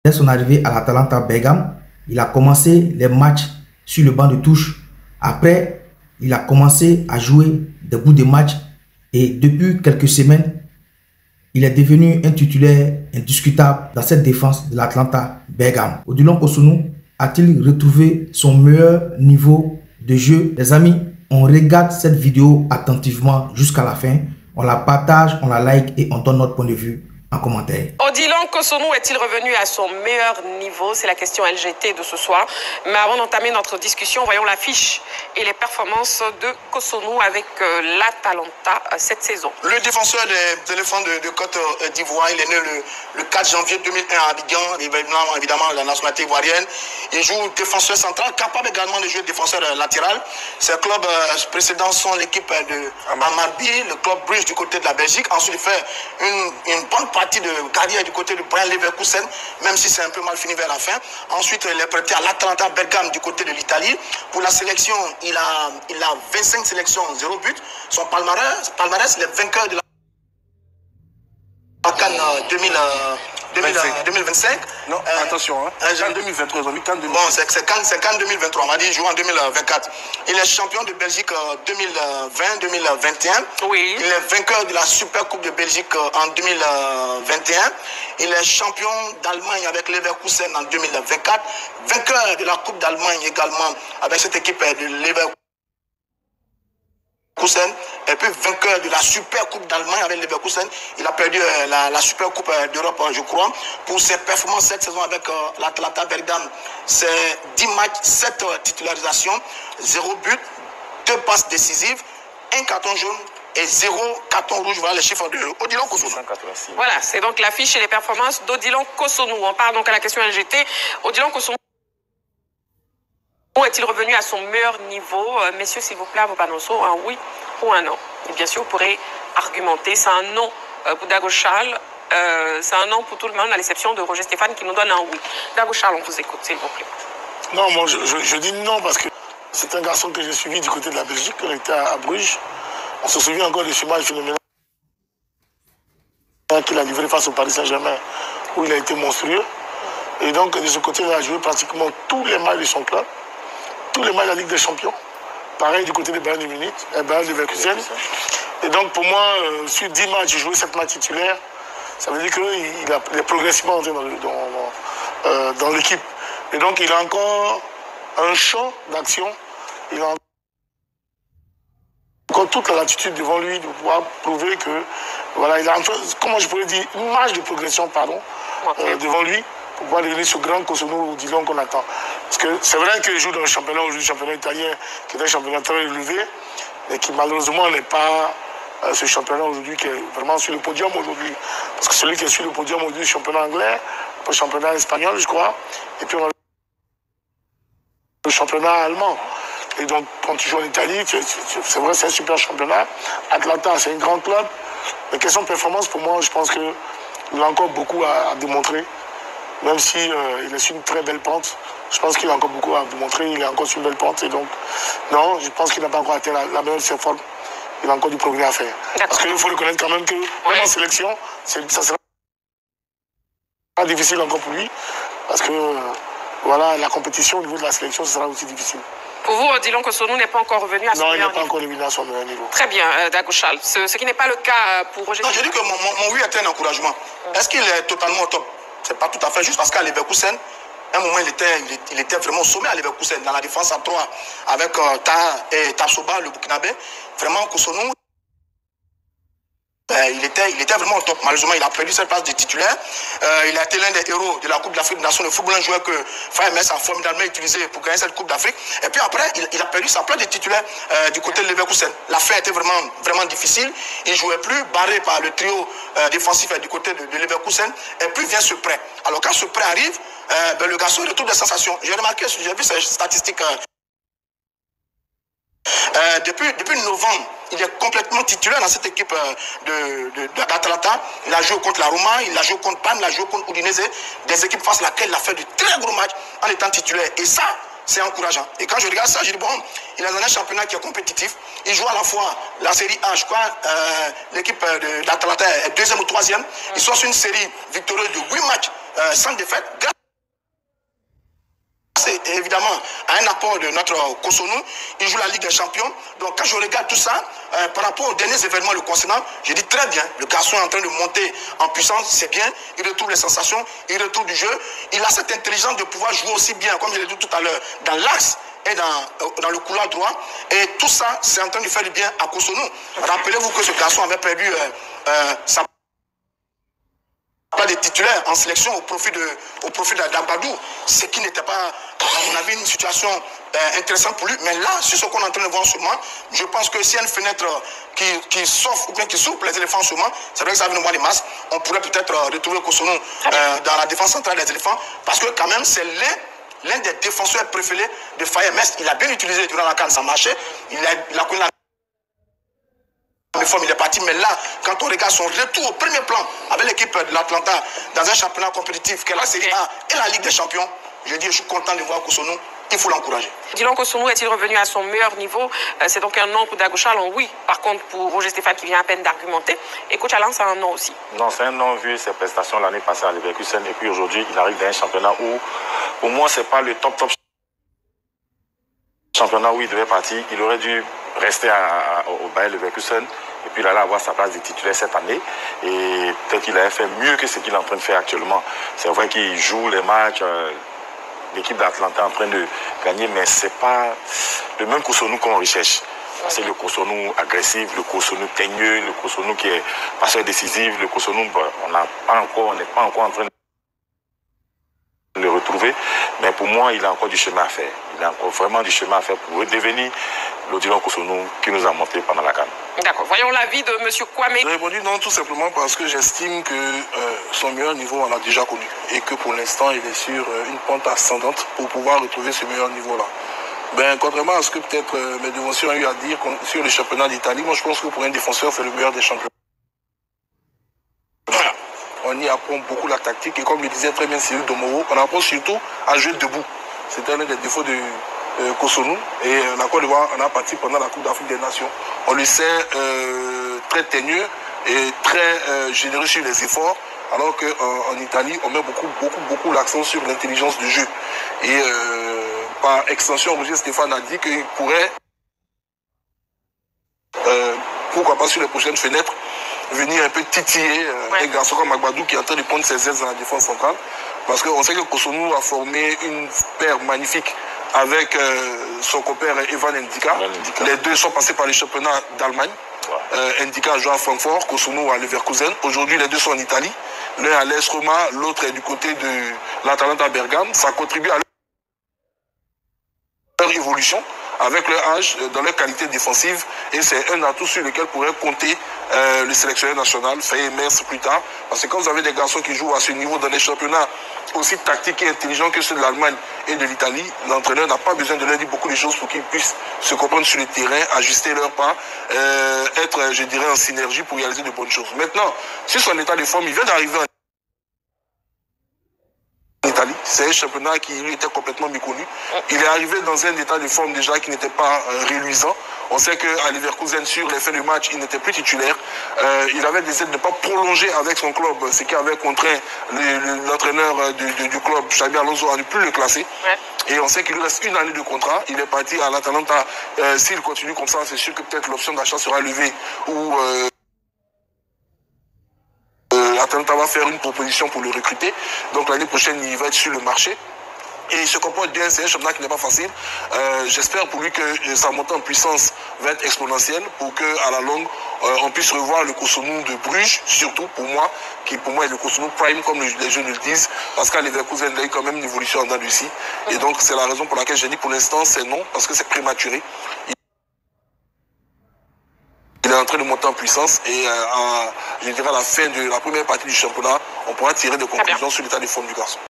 Dès son arrivée à l'Atalanta Bergame, il a commencé les matchs sur le banc de touche. Après, il a commencé à jouer des bouts de match et depuis quelques semaines, il est devenu un titulaire indiscutable dans cette défense de l'Atalanta Bergame. Odilon Cossonu a-t-il retrouvé son meilleur niveau de jeu? Les amis, on regarde cette vidéo attentivement jusqu'à la fin. On la partage, on la like et on donne notre point de vue en commentaire. Odilon Cossonu est-il revenu à son meilleur niveau? C'est la question LGT de ce soir. Mais avant d'entamer notre discussion, voyons l'affiche et les performances de Cossonu avec l'Atalanta cette saison. Le défenseur des éléphants de Côte d'Ivoire, il est né le 4 janvier 2001 à Abidjan, évidemment la nationalité ivoirienne. Il joue défenseur central, capable également de jouer défenseur latéral. Ses clubs précédents sont l'équipe de Amarby, le club Bruges du côté de la Belgique. Ensuite, il fait une bonne partie de carrière du côté de Bayer Leverkusen, même si c'est un peu mal fini vers la fin. Ensuite, il est prêté à l'Atalanta Bergame du côté de l'Italie. Pour la sélection, il a 25 sélections, 0 but. Son palmarès, il est vainqueur de la CAN 2025. Non, attention, CAN 2023, on a vu CAN 2023. Bon, c'est CAN 2023, on m'a dit il joue en 2024. Il est champion de Belgique 2020-2021. Oui. Il est vainqueur de la Super Coupe de Belgique en 2021. Il est champion d'Allemagne avec Leverkusen en 2024. Vainqueur de la Coupe d'Allemagne également avec cette équipe de Leverkusen. Et puis vainqueur de la Super Coupe d'Allemagne avec Leverkusen. Il a perdu la Super Coupe d'Europe, je crois. Pour ses performances cette saison avec l'Atalanta Bergame, c'est 10 matchs, 7 titularisations, 0 but, 2 passes décisives, 1 carton jaune et 0 carton rouge. Voilà les chiffres de Odilon Cossonu. Voilà, c'est donc l'affiche et les performances d'Odilon Cossonu. On part donc à la question LGT. Odilon Cossonu est-il revenu à son meilleur niveau? Messieurs, s'il vous plaît, à vos panneaux, un oui ou un non. Et bien sûr, vous pourrez argumenter. C'est un non pour Dago Charles. C'est un non pour tout le monde, à l'exception de Roger Stéphane qui nous donne un oui. Dago Charles, on vous écoute, s'il vous plaît. Non, moi, je dis non parce que c'est un garçon que j'ai suivi du côté de la Belgique. On était à Bruges. On se souvient encore de ce match phénoménal qu'il a livré face au Paris Saint-Germain, où il a été monstrueux. Et donc, de ce côté, il a joué pratiquement tous les matchs de son club. Tous les matchs de la Ligue des Champions. Pareil du côté de Bayern de Munich, Bayer Leverkusen. Et donc pour moi, sur 10 matchs, j'ai joué 7 matchs titulaires. Ça veut dire qu'il est progressivement entré dans l'équipe. Et donc il a encore un champ d'action. Il a encore toute la latitude devant lui de pouvoir prouver que voilà, il a comment je pourrais dire, une marge de progression, pardon, devant lui. Pour pouvoir devenir ce grand Cossonu Odilon qu'on attend. Parce que c'est vrai qu'il joue dans le championnat aujourd'hui, le championnat italien, qui est un championnat très élevé, mais qui malheureusement n'est pas ce championnat aujourd'hui qui est vraiment sur le podium aujourd'hui. Parce que celui qui est sur le podium aujourd'hui, le championnat anglais, le championnat espagnol, je crois, et puis on a le championnat allemand. Et donc, quand tu joues en Italie, c'est vrai, c'est un super championnat. Atlanta, c'est un grand club. Mais question de performance, pour moi, je pense qu'il a encore beaucoup à démontrer. Même s'il est sur une très belle pente, je pense qu'il a encore beaucoup à démontrer, il est encore sur une belle pente. Et donc, non, je pense qu'il n'a pas encore atteint la meilleure de ses formes. Il a encore du progrès à faire. Parce qu'il faut reconnaître quand même que, même en sélection, ça sera difficile encore pour lui. Parce que, voilà, la compétition au niveau de la sélection, ce sera aussi difficile. Pour vous, Odilon Cossonu n'est pas encore revenu à son meilleur niveau? Non, il n'est pas encore revenu à son meilleur niveau. Très bien, Dago Charles. Ce qui n'est pas le cas pour Roger. Non, je dis que mon oui est un encouragement. Est-ce qu'il est totalement au top? C'est pas tout à fait juste parce qu'à Leverkusen, à un moment, il était vraiment au sommet à Leverkusen, dans la défense à 3, avec Tapsoba, le Burkinabé. Vraiment, Cossonu, il était vraiment au top. Malheureusement, il a perdu cette place de titulaire. Il a été l'un des héros de la Coupe d'Afrique des Nations de football, un joueur que FAMS a formidablement utilisé pour gagner cette Coupe d'Afrique. Et puis après, il a perdu sa place de titulaire du côté de Leverkusen. L'affaire était vraiment difficile. Il ne jouait plus, barré par le trio défensif du côté de Leverkusen. Et puis vient ce prêt. Alors quand ce prêt arrive, le garçon retrouve des sensations. J'ai remarqué, j'ai vu ces statistiques. Depuis novembre, il est complètement titulaire dans cette équipe d'Atalanta. Il a joué contre la Roma, il a joué contre Parme, il a joué contre Udinese, des équipes face à laquelle il a fait de très gros matchs en étant titulaire. Et ça, c'est encourageant. Et quand je regarde ça, je dis, bon, il est dans un championnat qui est compétitif. Il joue à la fois la série A, je crois, l'équipe d'Atalanta est deuxième ou troisième. Ils sont sur une série victorieuse de 8 matchs sans défaite. C'est évidemment un apport de notre Cotonou. Il joue la Ligue des Champions. Donc quand je regarde tout ça, par rapport aux derniers événements le concernant, je dis très bien, le garçon est en train de monter en puissance, c'est bien, il retrouve les sensations, il retrouve du jeu. Il a cette intelligence de pouvoir jouer aussi bien, comme je l'ai dit tout à l'heure, dans l'axe et dans le couloir droit. Et tout ça, c'est en train de faire du bien à Cotonou. Rappelez-vous que ce garçon avait perdu sa pas de titulaire en sélection au profit d'Abadou, ce qui n'était pas, à mon avis, une situation intéressante pour lui. Mais là, sur ce qu'on est en train de voir en ce moment, je pense que s'il y a une fenêtre qui s'offre ou bien qui s'ouvre pour les éléphants en ce moment, c'est vrai que ça vient de mois de mars, on pourrait peut-être retrouver Cotonou dans la défense centrale des éléphants, parce que quand même, c'est l'un des défenseurs préférés de Faye Metz. Il a bien utilisé durant la CAN, ça marchait. Il a connu la il est parti, mais là, quand on regarde son retour au premier plan avec l'équipe de l'Atlanta dans un championnat compétitif qu'est la Série A et la Ligue des Champions, je dis, je suis content de voir Cotonou, il faut l'encourager. Dylan Cotonou est-il revenu à son meilleur niveau? C'est donc un non pour Dagochal, oui. Par contre, pour Roger Stéphane qui vient à peine d'argumenter, et Coach Alain, c'est un non aussi. Non, c'est un non vu ses prestations l'année passée à Leverkusen, et puis aujourd'hui, il arrive dans un championnat où, pour moi, c'est pas le top championnat où il devait partir. Il aurait dû rester au Bayer Leverkusen et puis il allait avoir sa place de titulaire cette année et peut-être qu'il avait fait mieux que ce qu'il est en train de faire actuellement. C'est vrai qu'il joue les matchs, l'équipe d'Atlanta est en train de gagner, mais c'est pas le même Cotonou qu'on recherche. C'est le Cotonou agressif, le Cotonou teigneux, le Cotonou qui est passeur décisif, le Cotonou, on n'est pas encore en train de le retrouver, mais pour moi, il a encore du chemin à faire. Il a encore vraiment du chemin à faire pour redevenir le Dylan Cotonou qui nous a monté pendant la CAN. D'accord. Voyons l'avis de M. Kwame. J'ai répondu non, tout simplement parce que j'estime que son meilleur niveau, on l'a déjà connu. Et que pour l'instant, il est sur une pente ascendante pour pouvoir retrouver ce meilleur niveau-là. Ben, contrairement à ce que peut-être mes devanciers ont eu à dire sur le championnat d'Italie, moi je pense que pour un défenseur, c'est le meilleur des championnats. On y apprend beaucoup la tactique et comme le disait très bien Cyril Domoro, on apprend surtout à jouer debout. C'était l'un des défauts de Cotonou et la Côte d'Ivoire en a parti pendant la Coupe d'Afrique des Nations. On le sait très teigneux et très généreux sur les efforts, alors qu'en Italie, on met beaucoup l'accent sur l'intelligence du jeu. Et par extension, Roger Stéphane a dit qu'il pourrait, pourquoi pas sur les prochaines fenêtres, venir un peu titiller un garçon comme Agbadou qui est en train de prendre ses aises dans la défense centrale. Parce qu'on sait que Cotonou a formé une paire magnifique avec son compère Evan Ndika. Les deux sont passés par les championnats d'Allemagne. Ndika a joué à Francfort, Cotonou à Leverkusen. Aujourd'hui, les deux sont en Italie. L'un à l'AS Roma, l'autre est du côté de l'Atalanta Bergame. Ça contribue à leur évolution avec leur âge, dans leur qualité défensive. Et c'est un atout sur lequel pourrait compter le sélectionneur national, Faye Metz plus tard. Parce que quand vous avez des garçons qui jouent à ce niveau dans les championnats aussi tactiques et intelligents que ceux de l'Allemagne et de l'Italie, l'entraîneur n'a pas besoin de leur dire beaucoup de choses pour qu'ils puissent se comprendre sur le terrain, ajuster leur pas, être, je dirais, en synergie pour réaliser de bonnes choses. Maintenant, sur son état de forme, il vient d'arriver en Italie. C'est un championnat qui lui était complètement méconnu. Il est arrivé dans un état de forme déjà qui n'était pas réluisant. On sait qu'à Leverkusen, sur les fins de match, il n'était plus titulaire. Il avait décidé de ne pas prolonger avec son club, ce qui avait contraint l'entraîneur du club, Xabi Alonso, à ne plus le classer. Et on sait qu'il lui reste une année de contrat. Il est parti à l'Atalanta. S'il continue comme ça, c'est sûr que peut-être l'option d'achat sera levée ou l'Atalanta va faire une proposition pour le recruter. Donc l'année prochaine, il va être sur le marché. Et il se comporte bien, c'est un championnat qui n'est pas facile. J'espère pour lui que sa montée en puissance va être exponentielle pour qu'à la longue, on puisse revoir le Cotonou de Bruges, surtout pour moi, qui pour moi est le Cotonou Prime, comme les jeunes le disent, parce qu'à Leverkusen, il y a eu quand même une évolution en Andalousie. Et donc c'est la raison pour laquelle j'ai dit pour l'instant c'est non, parce que c'est prématuré. Il est en train de monter en puissance et je dirais à la fin de la première partie du championnat, on pourra tirer des conclusions sur l'état de forme du garçon.